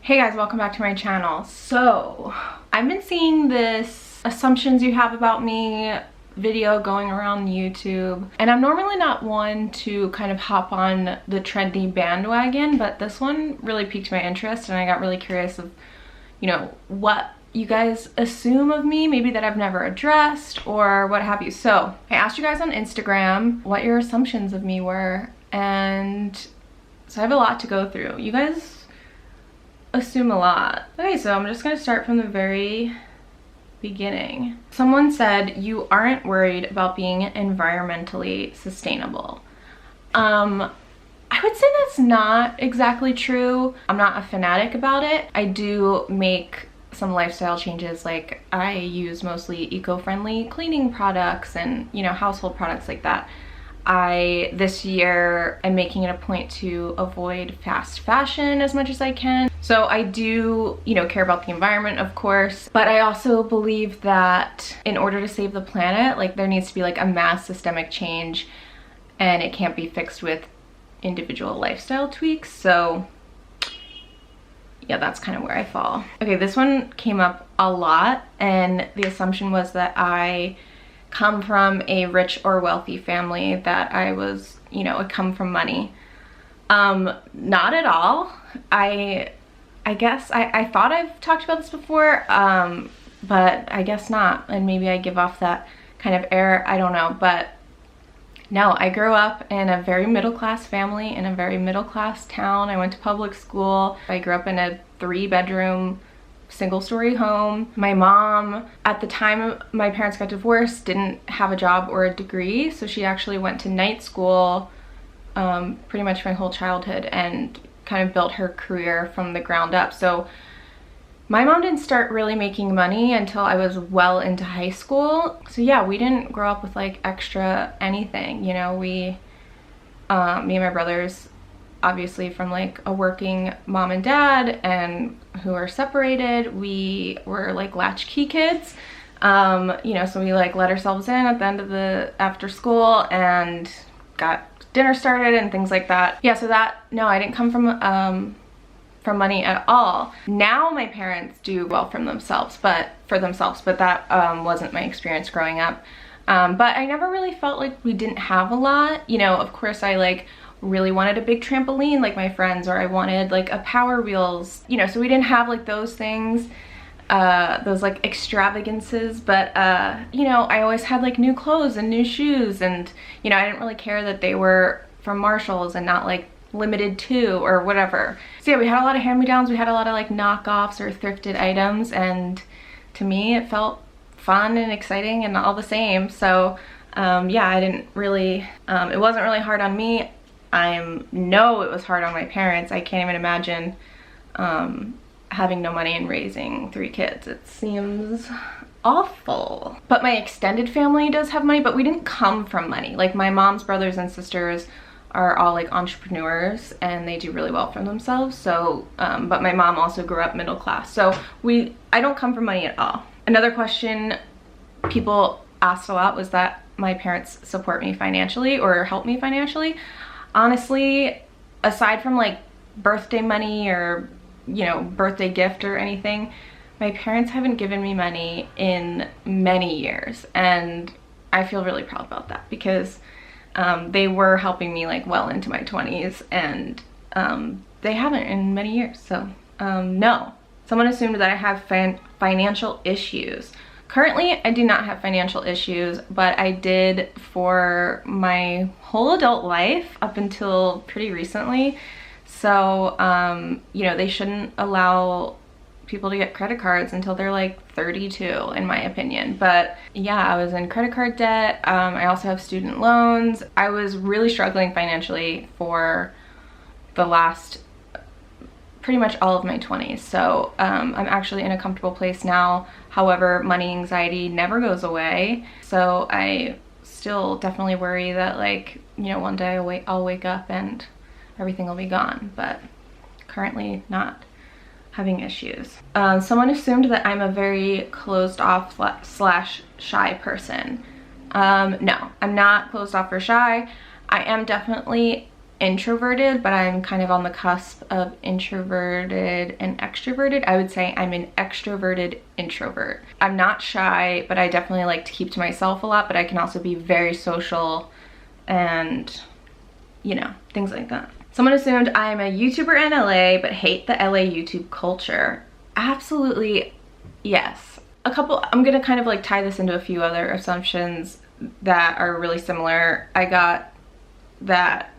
Hey guys, welcome back to my channel. So, I've been seeing this assumptions you have about me video going around YouTube, and I'm normally not one to kind of hop on the trendy bandwagon, but this one really piqued my interest and I got really curious of, you know, what you guys assume of me, maybe that I've never addressed or what have you. So, I asked you guys on Instagram what your assumptions of me were, and so I have a lot to go through. You guys assume a lot. Okay, so I'm just gonna start from the very beginning. Someone said you aren't worried about being environmentally sustainable. I would say that's not exactly true. I'm not a fanatic about it. I do make some lifestyle changes, like I use mostly eco-friendly cleaning products and, you know, household products like that. This year am making it a point to avoid fast fashion as much as I can. So I do, you know, care about the environment, of course, but I also believe that in order to save the planet, like there needs to be like a mass systemic change, and it can't be fixed with individual lifestyle tweaks. So yeah, that's kind of where I fall. Okay, this one came up a lot, and the assumption was that I come from a rich or wealthy family, that I was, you know, I come from money. Not at all. I guess I thought I've talked about this before, but I guess not, and maybe I give off that kind of air, I don't know. But no, I grew up in a very middle-class family in a very middle-class town. I went to public school. I grew up in a 3-bedroom single-story home. My mom, at the time my parents got divorced, didn't have a job or a degree, so she actually went to night school pretty much my whole childhood and kind of built her career from the ground up. So my mom didn't start really making money until I was well into high school. So yeah, we didn't grow up with like extra anything, you know. Me and my brothers, obviously from like a working mom and dad and who are separated, we were like latchkey kids, you know, so we like let ourselves in at the end of the after school and got dinner started and things like that. Yeah, so that, no, I didn't come from money at all. Now my parents do well for themselves, but that wasn't my experience growing up. But I never really felt like we didn't have a lot. You know, of course I like really wanted a big trampoline like my friends, or I wanted like a Power Wheels, you know, so we didn't have like those things, those like extravagances, but you know, I always had like new clothes and new shoes, and you know, I didn't really care that they were from Marshalls and not like limited to or whatever. So yeah, we had a lot of hand-me-downs, we had a lot of like knockoffs or thrifted items, and to me it felt fun and exciting and all the same. So yeah, I didn't really, it wasn't really hard on me. I know it was hard on my parents. I can't even imagine having no money and raising 3 kids. It seems awful. But my extended family does have money, but we didn't come from money. Like my mom's brothers and sisters are all like entrepreneurs and they do really well for themselves. So, but my mom also grew up middle class. So I don't come from money at all. Another question people asked a lot was that my parents support me financially or help me financially. Honestly, aside from like birthday money or, you know, birthday gift or anything, my parents haven't given me money in many years, and I feel really proud about that because they were helping me like well into my 20s, and they haven't in many years. So no. Someone assumed that I have financial issues. Currently, I do not have financial issues, but I did for my whole adult life up until pretty recently. So, you know, they shouldn't allow people to get credit cards until they're like 32, in my opinion. But yeah, I was in credit card debt. I also have student loans. I was really struggling financially for the last pretty much all of my 20s. So I'm actually in a comfortable place now. However, money anxiety never goes away. So I still definitely worry that, like, you know, one day I'll wake up and everything will be gone, but currently not having issues. Someone assumed that I'm a very closed off / shy person. No, I'm not closed off or shy. I am definitely introverted, but I'm kind of on the cusp of introverted and extroverted. I would say I'm an extroverted introvert. I'm not shy, but I definitely like to keep to myself a lot, but I can also be very social and, you know, things like that. Someone assumed I'm a YouTuber in LA, but hate the LA YouTube culture. Absolutely, yes. I'm gonna kind of like tie this into a few other assumptions that are really similar. I got that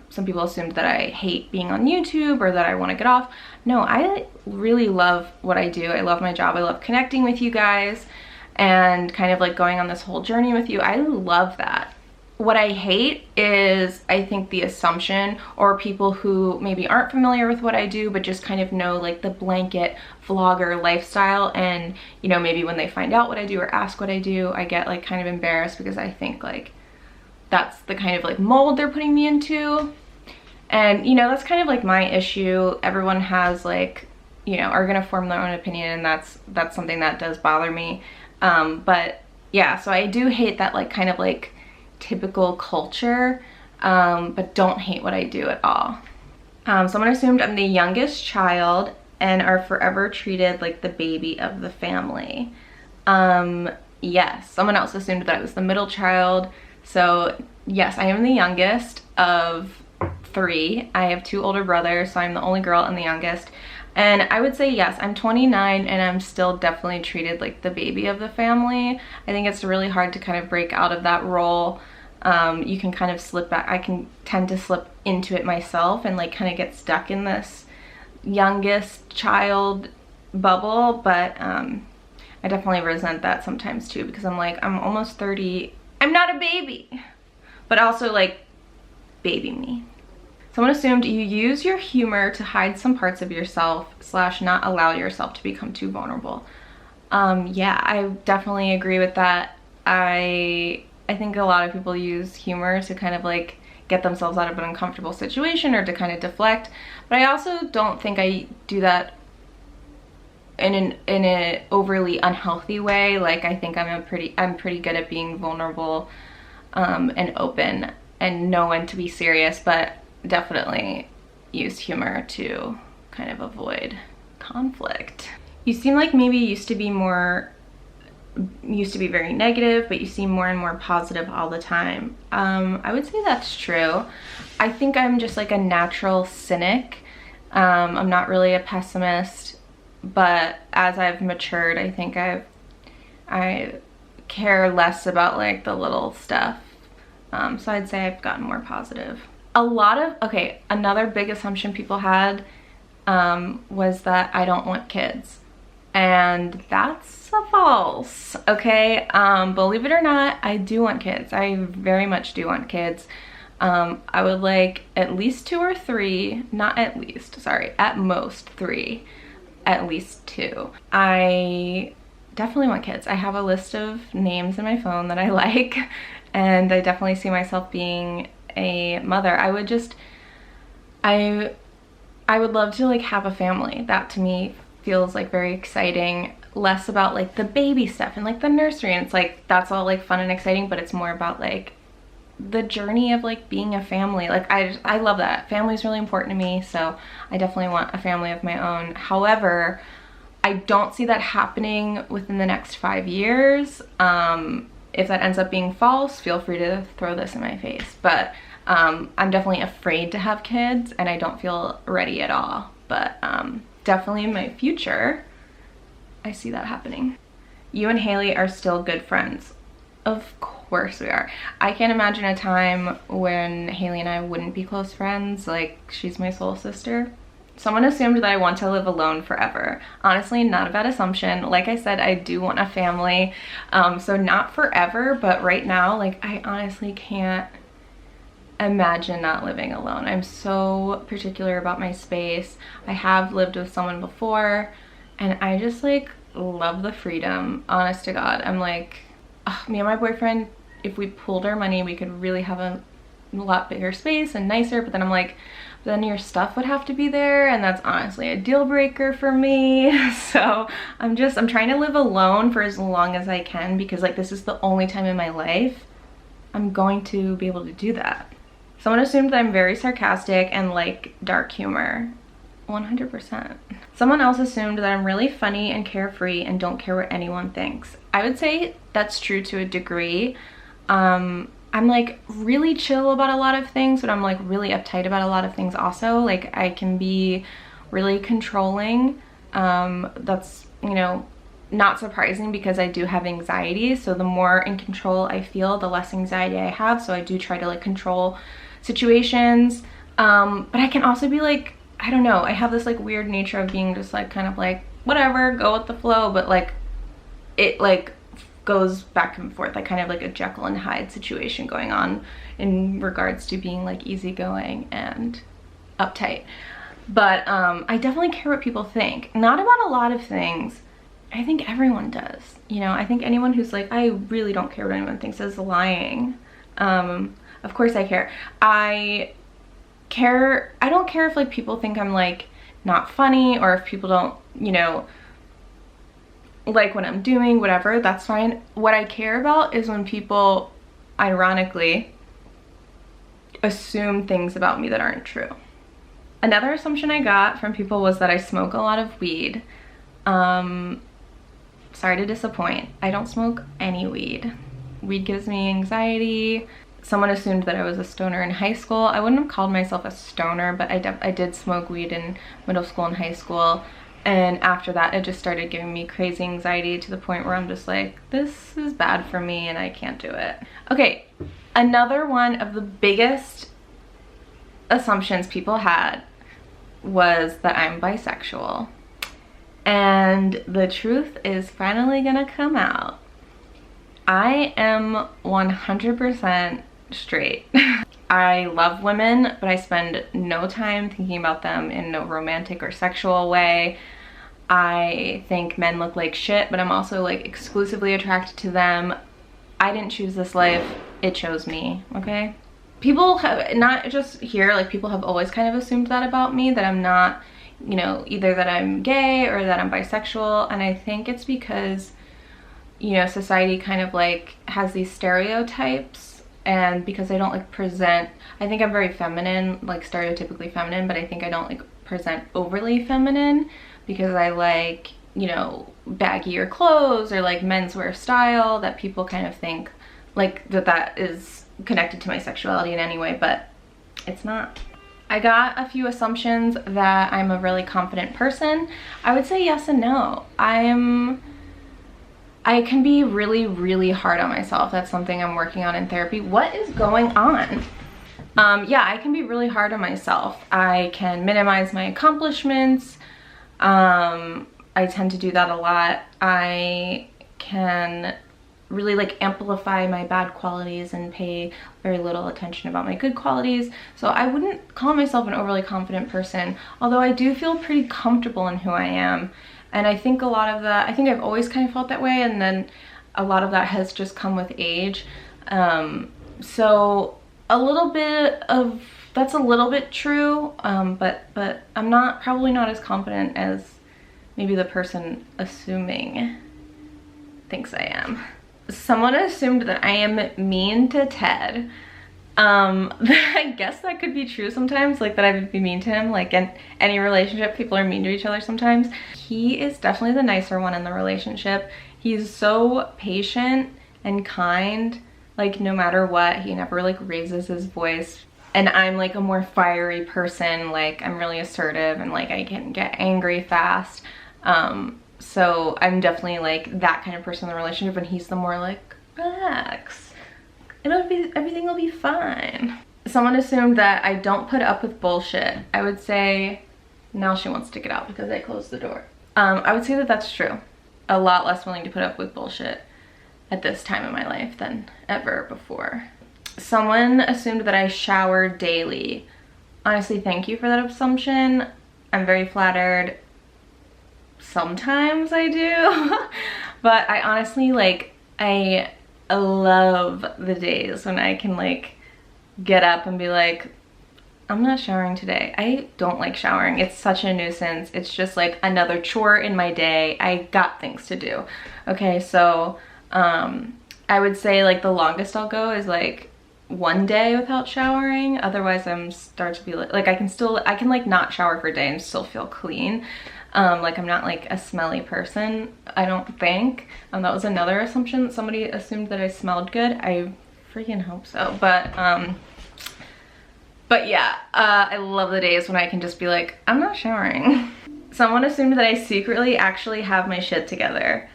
some people assumed that I hate being on YouTube or that I want to get off. No, I really love what I do. I love my job. I love connecting with you guys and kind of like going on this whole journey with you. I love that. What I hate is, I think, the assumption, or people who maybe aren't familiar with what I do but just kind of know like the blanket vlogger lifestyle, and you know, maybe when they find out what I do or ask what I do, I get like kind of embarrassed because I think like that's the kind of like mold they're putting me into. And you know, that's kind of like my issue. Everyone has like, you know, are gonna form their own opinion, and that's something that does bother me. But yeah, so I do hate that like kind of like typical culture, but don't hate what I do at all. Someone assumed I'm the youngest child and are forever treated like the baby of the family. Yes, someone else assumed that I was the middle child. So yes, I am the youngest of 3. I have 2 older brothers, so I'm the only girl and the youngest. And I would say yes, I'm 29 and I'm still definitely treated like the baby of the family. I think it's really hard to kind of break out of that role. You can kind of slip back. I can tend to slip into it myself and like kind of get stuck in this youngest child bubble, but I definitely resent that sometimes too, because I'm like, I'm almost 30. I'm not a baby, but also like baby me. Someone assumed you use your humor to hide some parts of yourself / not allow yourself to become too vulnerable. Yeah, I definitely agree with that. I think a lot of people use humor to kind of like get themselves out of an uncomfortable situation or to kind of deflect, but I also don't think I do that in an overly unhealthy way. Like, I think I'm pretty good at being vulnerable and open and know when to be serious, but definitely use humor to kind of avoid conflict. You seem like maybe used to be very negative, but you seem more and more positive all the time. I would say that's true. I think I'm just like a natural cynic. I'm not really a pessimist, but as I've matured, I think I care less about like the little stuff. So I'd say I've gotten more positive. Another big assumption people had was that I don't want kids. And that's false, okay? Believe it or not, I do want kids. I very much do want kids. I would like at least 2 or 3, not at least, sorry, at most 3, at least 2. I definitely want kids. I have a list of names in my phone that I like, and I definitely see myself being a mother. I would love to like have a family. That to me feels like very exciting, less about like the baby stuff and like the nursery, and it's like that's all like fun and exciting, but it's more about like the journey of like being a family. Like I love that. Family is really important to me, so I definitely want a family of my own. However, I don't see that happening within the next 5 years. If that ends up being false, feel free to throw this in my face, but I'm definitely afraid to have kids and I don't feel ready at all. But definitely in my future, I see that happening. You and Haley are still good friends. Of course we are. I can't imagine a time when Haley and I wouldn't be close friends. Like, she's my soul sister. Someone assumed that I want to live alone forever. Honestly, not a bad assumption. Like I said, I do want a family. So not forever, but right now, like, I honestly can't imagine not living alone. I'm so particular about my space. I have lived with someone before and I just like love the freedom. Honest to God, I'm like, me and my boyfriend, if we pooled our money, we could really have a lot bigger space and nicer, but then I'm like, then your stuff would have to be there, and that's honestly a deal breaker for me. So I'm trying to live alone for as long as I can, because like this is the only time in my life I'm going to be able to do that. Someone assumed that I'm very sarcastic and like dark humor. 100%. Someone else assumed that I'm really funny and carefree and don't care what anyone thinks. I would say that's true to a degree. I'm like really chill about a lot of things, but I'm like really uptight about a lot of things also. Like I can be really controlling. That's, you know, not surprising because I do have anxiety. So the more in control I feel, the less anxiety I have. So I do try to like control situations. But I can also be like, I don't know, I have this like weird nature of being just like kind of like whatever, go with the flow, but like it like goes back and forth, like kind of like a Jekyll and Hyde situation going on in regards to being like easygoing and uptight. But I definitely care what people think. Not about a lot of things. I think everyone does. You know, I think anyone who's like, I really don't care what anyone thinks is lying. Of course I care. I don't care if like people think I'm like not funny, or if people don't, you know, like what I'm doing, whatever, that's fine. What I care about is when people ironically assume things about me that aren't true. Another assumption I got from people was that I smoke a lot of weed. Sorry to disappoint. I don't smoke any weed. Weed gives me anxiety. Someone assumed that I was a stoner in high school. I wouldn't have called myself a stoner, but I did smoke weed in middle school and high school. And after that, it just started giving me crazy anxiety to the point where I'm just like, this is bad for me and I can't do it. Okay, another one of the biggest assumptions people had was that I'm bisexual. And the truth is finally gonna come out. I am 100% straight. I love women, but I spend no time thinking about them in no romantic or sexual way. I think men look like shit, but I'm also like exclusively attracted to them. I didn't choose this life, it chose me, okay? People have, not just here, like people have always kind of assumed that about me, that I'm not, you know, either that I'm gay or that I'm bisexual. And I think it's because, you know, society kind of like has these stereotypes, and because I don't like present, I think I'm very feminine, like stereotypically feminine, but I think I don't like present overly feminine because I like, you know, baggier clothes or like menswear style, that people kind of think like that is connected to my sexuality in any way, but it's not. I got a few assumptions that I'm a really confident person. I would say yes and no. I can be really, really hard on myself. That's something I'm working on in therapy. What is going on? Yeah, I can be really hard on myself. I can minimize my accomplishments. I tend to do that a lot. I can really like amplify my bad qualities and pay very little attention about my good qualities. So I wouldn't call myself an overly confident person, although I do feel pretty comfortable in who I am. And I think a lot of that, I think I've always kind of felt that way, and then a lot of that has just come with age. So a little bit of, that's a little bit true, but I'm probably not as confident as maybe the person assuming thinks I am. Someone assumed that I am mean to Ted. I guess that could be true sometimes, like that I would be mean to him. Like in any relationship, people are mean to each other sometimes. He is definitely the nicer one in the relationship. He's so patient and kind, like no matter what, he never like raises his voice. And I'm like a more fiery person, like I'm really assertive and like I can get angry fast. So I'm definitely like that kind of person in the relationship, and he's the more like, relax. Everything will be fine. Someone assumed that I don't put up with bullshit. I would say, now she wants to get out because I closed the door. I would say that that's true. A lot less willing to put up with bullshit at this time in my life than ever before. Someone assumed that I shower daily. Honestly, thank you for that assumption. I'm very flattered. Sometimes I do, but I honestly like, I love the days when I can like get up and be like, I'm not showering today. I don't like showering. It's such a nuisance. It's just like another chore in my day. I got things to do. Okay, so I would say like the longest I'll go is like one day without showering. Otherwise I'm start to be like I can like not shower for a day and still feel clean. Like I'm not like a smelly person, I don't think. That was another assumption. Somebody assumed that I smelled good. I freaking hope so. But yeah, I love the days when I can just be like, I'm not showering. Someone assumed that I secretly actually have my shit together.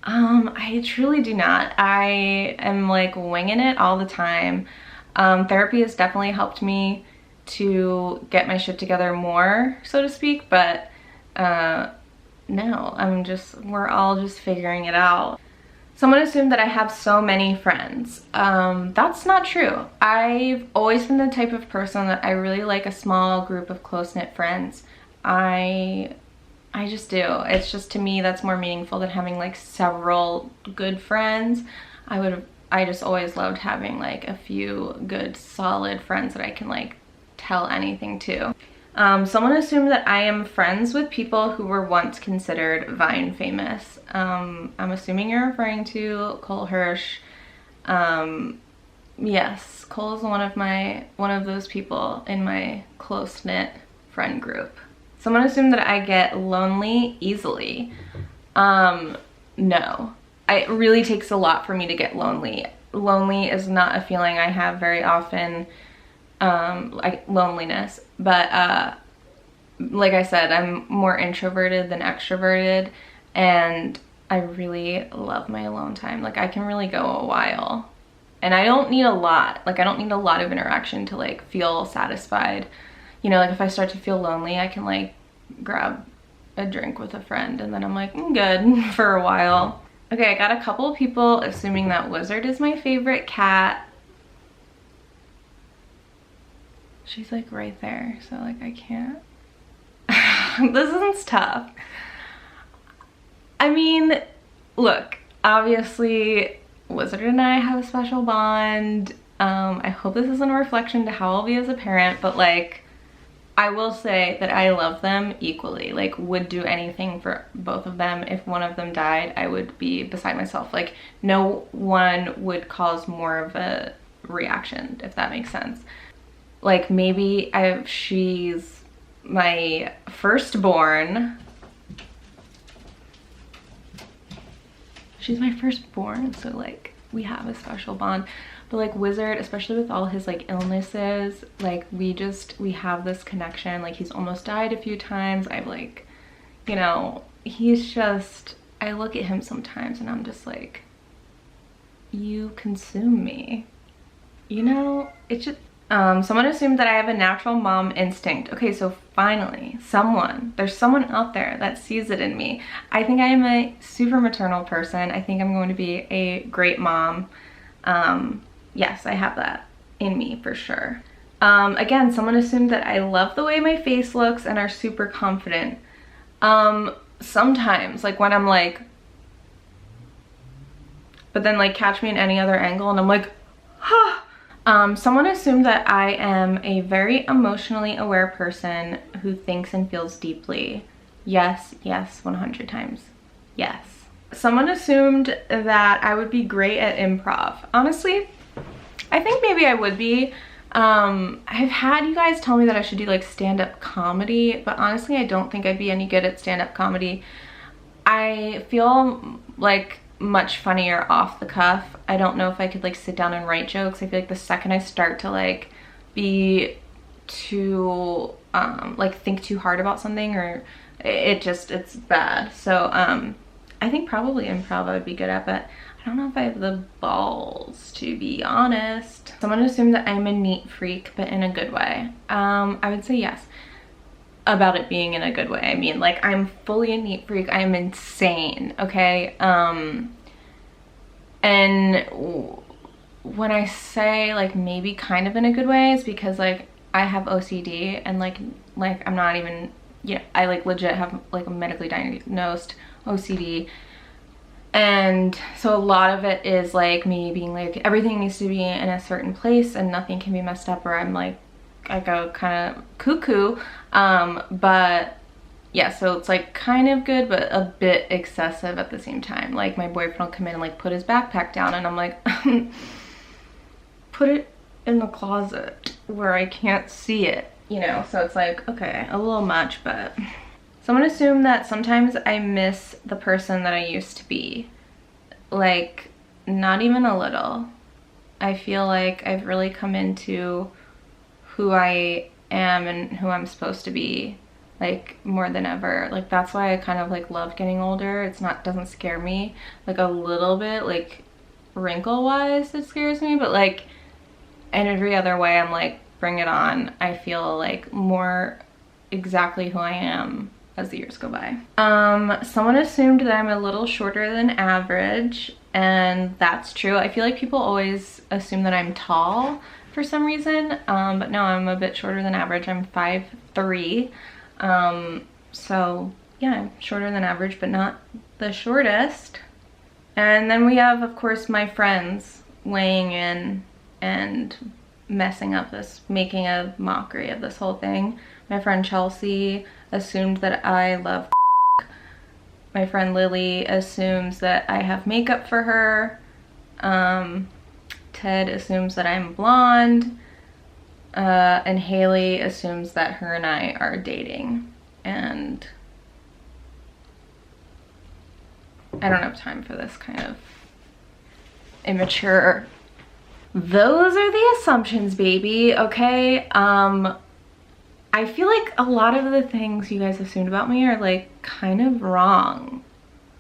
I truly do not. I am like winging it all the time. Therapy has definitely helped me to get my shit together more, so to speak, but no, we're all just figuring it out. Someone assumed that I have so many friends. That's not true. I've always been the type of person that I really like a small group of close-knit friends. I just do. It's just, to me, that's more meaningful than having like several good friends. I just always loved having like a few good solid friends that I can like tell anything to. Someone assumed that I am friends with people who were once considered Vine famous. I'm assuming you're referring to Cole Hirsch. Yes, Cole is one of those people in my close-knit friend group. Someone assumed that I get lonely easily. No. It really takes a lot for me to get lonely. Lonely is not a feeling I have very often, like loneliness. But like I said, I'm more introverted than extroverted, and I really love my alone time. Like I can really go a while. And I don't need a lot. Like I don't need a lot of interaction to like feel satisfied. You know, like if I start to feel lonely, I can like grab a drink with a friend and then I'm like, I'm good for a while. Okay, I got a couple of people assuming that Wizard is my favorite cat. She's like right there, so like I can't. This is tough. I mean, look, obviously Wizard and I have a special bond. I hope this isn't a reflection to how I'll be as a parent, but like, I will say that I love them equally. Like, would do anything for both of them. If one of them died, I would be beside myself. Like, no one would cause more of a reaction, if that makes sense. Like, maybe she's my firstborn. She's my firstborn, so like, we have a special bond. But like Wizard, especially with all his like illnesses, like we have this connection. Like he's almost died a few times. I've like, you know, he's just, I look at him sometimes and I'm just like, you consume me. You know, it's just, someone assumed that I have a natural mom instinct. Okay, so finally, there's someone out there that sees it in me. I think I am a super maternal person. I think I'm going to be a great mom. Yes, I have that in me for sure. Again, someone assumed that I love the way my face looks and are super confident. Sometimes, like when I'm like, but then like catch me in any other angle and I'm like, huh. Someone assumed that I am a very emotionally aware person who thinks and feels deeply. Yes, yes, 100 times. Yes. Someone assumed that I would be great at improv. Honestly, I think maybe I would be. I've had you guys tell me that I should do like stand-up comedy, but honestly, I don't think I'd be any good at stand-up comedy. I feel like much funnier off the cuff. I don't know if I could like sit down and write jokes. I feel like the second I start to like be too, like think too hard about something, or it's bad. So, I think probably improv I would be good at, but I don't know if I have the balls, to be honest. Someone assumed that I'm a neat freak, but in a good way. I would say yes. About it being in a good way. I mean, like, I'm fully a neat freak. I am insane, okay? And when I say, like, maybe kind of in a good way, it's because, like, I have OCD, and, like I'm not even, you know, I, like, legit have, like, a medically diagnosed OCD. And so a lot of it is like me being like, everything needs to be in a certain place and nothing can be messed up, or I'm like, I go kind of cuckoo. But yeah, so it's like kind of good, but a bit excessive at the same time. Like my boyfriend will come in and like put his backpack down and I'm like, put it in the closet where I can't see it, you know, so it's like, okay, a little much, but someone assumed that sometimes I miss the person that I used to be. Like, not even a little. I feel like I've really come into who I am and who I'm supposed to be, like, more than ever. Like, that's why I kind of like love getting older. It's not, doesn't scare me, like a little bit, like wrinkle wise it scares me, but like in every other way I'm like, bring it on. I feel like more exactly who I am as the years go by. Someone assumed that I'm a little shorter than average, and that's true. I feel like people always assume that I'm tall for some reason, but no, I'm a bit shorter than average. I'm 5'3". So yeah, I'm shorter than average, but not the shortest. And then we have, of course, my friends weighing in and messing up this, making a mockery of this whole thing. My friend Chelsea assumed that I love my friend Lily assumes that I have makeup for her. Ted assumes that I'm blonde. And Haley assumes that her and I are dating. And I don't have time for this kind of immature. Those are the assumptions, baby, okay? I feel like a lot of the things you guys assumed about me are like kind of wrong.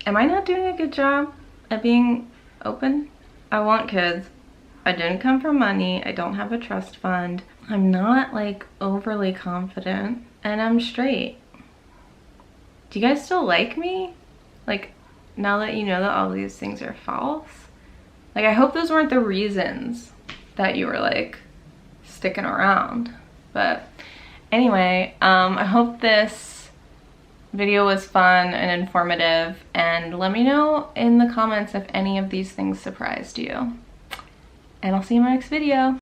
Am I not doing a good job at being open? I want kids. I didn't come from money. I don't have a trust fund. I'm not like overly confident, and I'm straight. Do you guys still like me? Like, now that you know that all these things are false? Like, I hope those weren't the reasons that you were like sticking around. But anyway, I hope this video was fun and informative, and let me know in the comments if any of these things surprised you. And I'll see you in my next video.